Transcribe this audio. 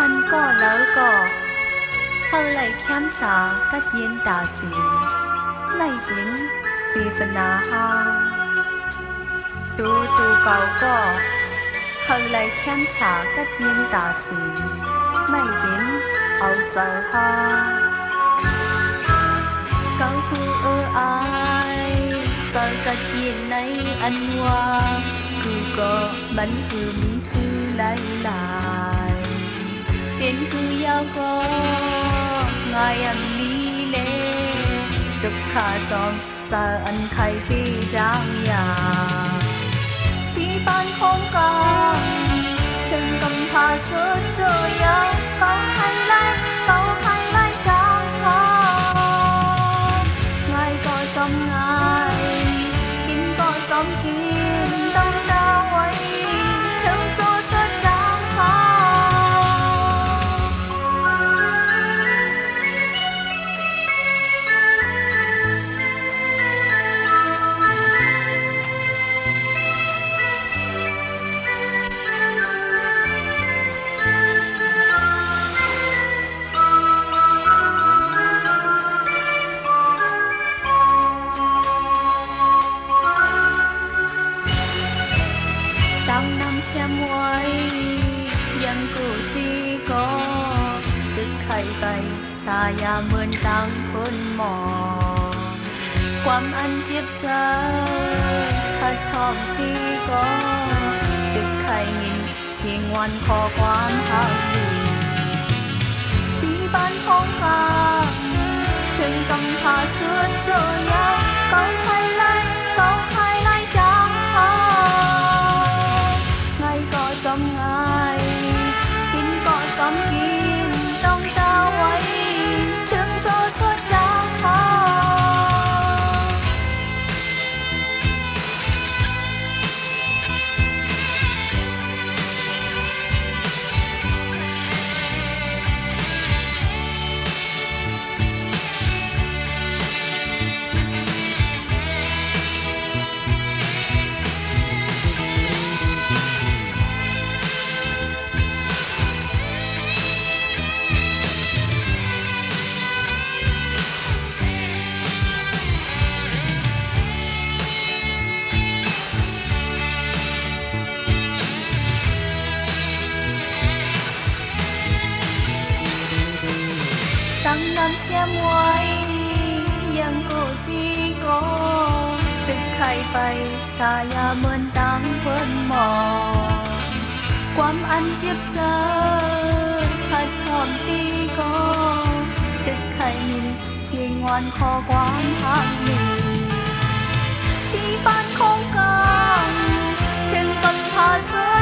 ăn có lỡ có hơn lại khám xạ các yên tà sĩ lại đến phi sân ha tu tu cầu có hơn lại khám xạ các yên tà sĩ lại đến âu giờ ha câu thu ai giờ các yên này ăn hoa cứ có bánh cứ mỹ sư lại lại đến cứ giao có ngài ăn lý lệ được khả chọn giờ ăn khai đi giang nhàที่บ้านของกันถึงกำพาเชื่อเจอยาเก่าไทยไล่เก่าไทยไล่กลางหาง่ายก็จำง่ายกินก็จำกินต้องดาไว้ถึงตัวเชื่อจางหาđang nằm xem ngoàiยังกูที่ก็ตึกไข่ไปสายาเหมือนต่างคนมองความอันเจ็บใจพัดทองที่ก็ตึกไข่งินเชียงวันขอความหักดีที่บ้านของข้าถึงกำพาเชื่อเจอยาเก่าไทยไล่เก่าไทยไล่จางหาก็จำง่ายกินก็จำกินต้องตาไว้ถึงโทษสดจางหาตั้งน้ำเสียมไว้ยังกูที่ก็ตึกไข่ไปสายาเหมือนต่างคนมองความอันเจ็บใจพัดหอมที่ก็ตึกไข่มินเชียงวันขอความหักดีที่บ้านของกันถึงกำพาเชื่อ